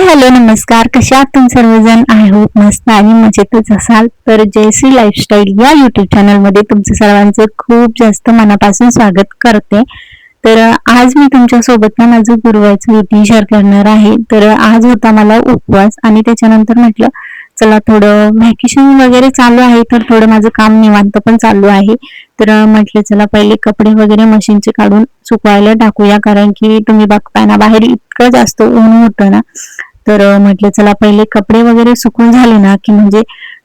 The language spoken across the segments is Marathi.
हॅलो नमस्कार. कशा आहात तुम्ही सर्वजण? आय होप मस्त आणि मजेतच असाल. तर जयश्री लाईफस्टाईल या युट्यूब चॅनल मध्ये तुमचं सर्वांचं खूप जास्त मनापासून स्वागत करते. तर आज मी तुमच्या सोबत ना माझं गुरुवारचं रुटीन शेअर करणार आहे. तर आज होता मला उपवास आणि त्याच्यानंतर म्हटलं चला थोडं व्हॅकेशन वगैरे चालू आहे, तर थोडं माझं काम निवांत पण चालू आहे. तर म्हटलं चला पहिले कपडे वगैरे मशीनचे काढून सुकवायला टाकूया, कारण की तुम्ही बघताय ना बाहेर इतकं जास्त ऊन होतं ना. तर म्हटलं चला पहिले कपडे वगैरे सुकून झाले ना की म्हणजे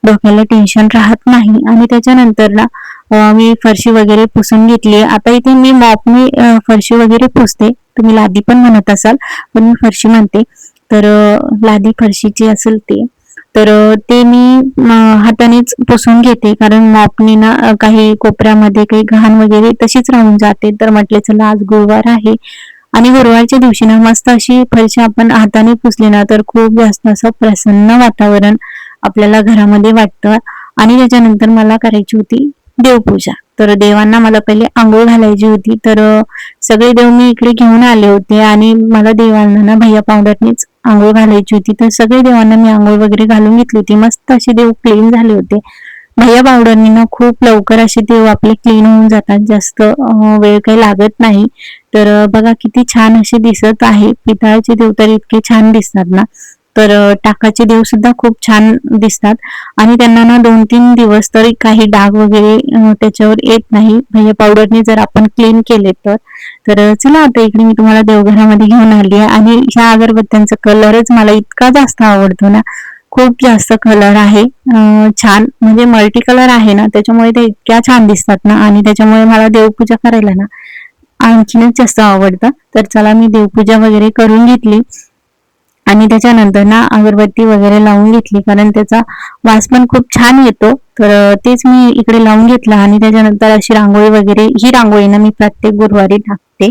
डोक्याला टेन्शन राहत नाही. आणि त्याच्यानंतर ना मी फरशी वगैरे पुसून घेतली. आता इथे मी मॉपने फरशी वगैरे पुसते, तुम्ही लादी पण म्हणत असाल पण मी फरशी म्हणते. तर लादी फरशीची असेल ते, तर ते मी हातानेच पुसून घेते, कारण मॉपने ना काही कोपऱ्यामध्ये काही घाण वगैरे तशीच राहून जाते. तर म्हटले चला आज गुरुवार आहे आणि गुरुवारच्या दिवशी ना मस्त अशी फरशी आपण हाताने पुसली ना तर खूप जास्त असं प्रसन्न वातावरण आपल्याला घरामध्ये वाटतं. आणि त्याच्यानंतर मला करायची होती देवपूजा. तर देवांना मला पहिले आंघोळ घालायची होती. तर सगळे देव मी इकडे घेऊन आले होते आणि मला देवांना ना भैया पावडरनीच आंघोळ घालायची होती. तर सगळे देवांना मी आंघोळ वगैरे घालून घेतली होती. मस्त असे देव क्लीन झाले होते. भैया पावडरनी ना खूप लवकर असे देव आपले क्लीन होऊन जातात, जास्त वेळ काही लागत नाही. तर बघा किती छान असे दिसत आहे. पितळाचे देव तर इतके छान दिसतात ना. तर टाकाचे देव सुद्धा खूप छान दिसतात आणि त्यांना ना 2-3 दिवस तरी काही डाग वगैरे त्याच्यावर येत नाही, भैया पावडरने जर आपण क्लीन केले तर. तर चला आता इकडे मी तुम्हाला देवघरामध्ये घेऊन आली आहे आणि ह्या अगरबत्त्यांचा कलरच मला इतका जास्त आवडतो ना. खूप जास्त कलर आहे, छान म्हणजे मल्टी कलर आहे ना, त्याच्यामुळे ते इतक्या छान दिसतात ना आणि त्याच्यामुळे मला देवपूजा करायला ना आणखीनच जास्त आवडतं. तर चला मी देवपूजा वगैरे करून घेतली आणि त्याच्यानंतर ना अगरबत्ती वगैरे लावून घेतली, कारण त्याचा वास पण खूप छान येतो. तर तेच मी इकडे लावून घेतला आणि त्याच्यानंतर अशी रांगोळी वगैरे, ही रांगोळी ना मी प्रत्येक गुरुवारी टाकते.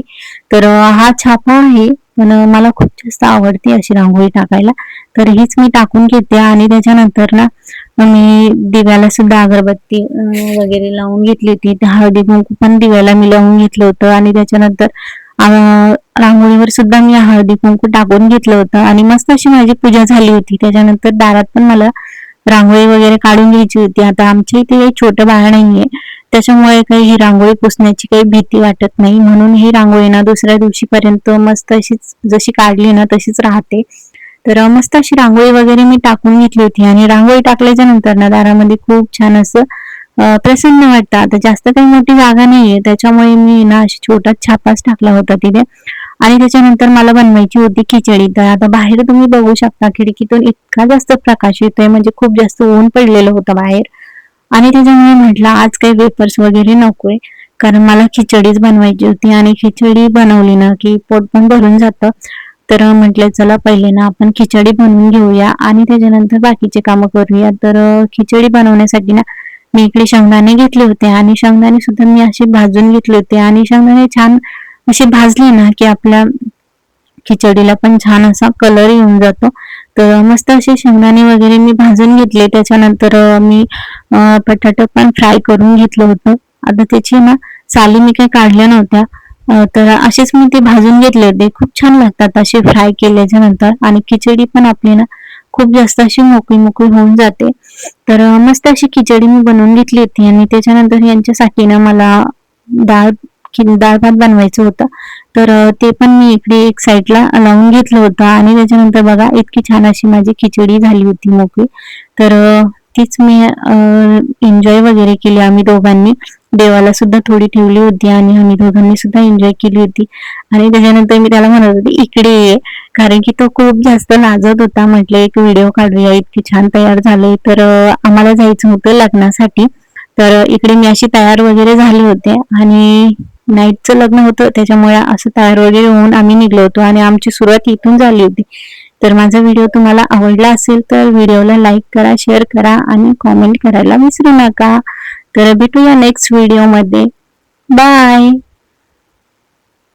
तर हा छापा आहे पण मला खूप जास्त आवडते अशी रांगोळी टाकायला. तर हीच मी टाकून घेते आणि त्याच्यानंतर ना मी दिव्याला सुद्धा अगरबत्ती वगैरे लावून घेतली होती. त्या हळदी कुंकू पण दिव्याला मी लावून घेतलं होतं आणि त्याच्यानंतर रांगोळीवर सुद्धा मी हळदी कुंकू टाकून घेतलं होतं आणि मस्त अशी माझी पूजा झाली होती. त्याच्यानंतर दारात पण मला रांगोळी वगैरे काढून घ्यायची होती. आता आमच्या इथे काही छोटं बाळ नाहीये, त्याच्यामुळे काही ही रांगोळी पुसण्याची काही भीती वाटत नाही, म्हणून ही रांगोळी ना दुसऱ्या दिवशीपर्यंत मस्त अशीच जशी काढली ना तशीच राहते. तर मस्त अशी रांगोळी वगैरे मी टाकून घेतली होती आणि रांगोळी टाकल्याच्या नंतर ना दारामध्ये खूप छान असं प्रसन्न वाटतं. आता जास्त काही मोठी जागा नाहीये, त्याच्यामुळे मी ना अशी छोटाच छापाच टाकला होता तिथे. आणि त्याच्यानंतर मला बनवायची होती खिचडी. तर आता बाहेर तुम्ही बघू शकता खिडकीतून इतका जास्त प्रकाश येतोय, म्हणजे खूप जास्त ऊन पडलेलं होतं बाहेर. आणि त्याच्यामुळे म्हटलं आज काही वेपर्स वगैरे नकोय, कारण मला खिचडीच बनवायची होती आणि खिचडी बनवली ना की पोट पण भरून जातं. तर म्हटलं चला पहिले ना आपण खिचडी बनवून घेऊया आणि त्याच्यानंतर बाकीचे कामं करूया. तर खिचडी बनवण्यासाठी ना मी इकडे शेंगदाणे घेतले होते आणि शेंगदाणे सुद्धा मी असे भाजून घेतले होते आणि शेंगदाणे छान असे भाजले ना की आपल्या खिचडीला पण छान असा कलर येऊन जातो. तर मस्त असे शेंगदाणे वगैरे मी भाजून घेतले. त्याच्यानंतर मी बटाटा पण फ्राय करून घेतलं होतं. आता त्याची ना साली मी काही काढल्या नव्हत्या, तर असेच मी ते भाजून घेतले होते. खूप छान लागतात असे फ्राय केल्याच्या नंतर आणि खिचडी पण आपली ना खूप जास्त अशी मोकळी मोकळी होऊन जाते. तर मस्त अशी खिचडी मी बनवून घेतली होती आणि त्याच्यानंतर यांच्यासाठी ना मला डाळ डाळ भात बनवायचं होतं. तर ते पण मी इकडे एक साईडला लावून घेतलं होतं आणि त्याच्यानंतर बघा इतकी छान अशी माझी खिचडी झाली होती मोकळी. तर तीच मी एन्जॉय वगैरे केली आम्ही दोघांनी. देवाला सुद्धा थोडी ठेवली होती आणि आम्ही दोघांनी सुद्धा एन्जॉय केली होती. आणि त्याच्यानंतर मी त्याला म्हणत होते इकडे ये, कारण की तो खूप जास्त लाजत होता. म्हटलं एक व्हिडिओ काढूया, इतकी छान तयार झाले. तर आम्हाला जायचं होतं लग्नासाठी. तर इकडे मी अशी तयार वगैरे झाले होते आणि नाईटचं लग्न होतं, त्याच्यामुळे असं तयार वगैरे होऊन आम्ही निघलो होतो आणि आमची सुरुवात इथून झाली होती. तर माझा व्हिडिओ तुम्हाला आवडला असेल तर व्हिडिओला लाईक करा, शेअर करा आणि कॉमेंट करायला विसरू नका. तर भेटूया नेक्स्ट व्हिडिओमध्ये. बाय.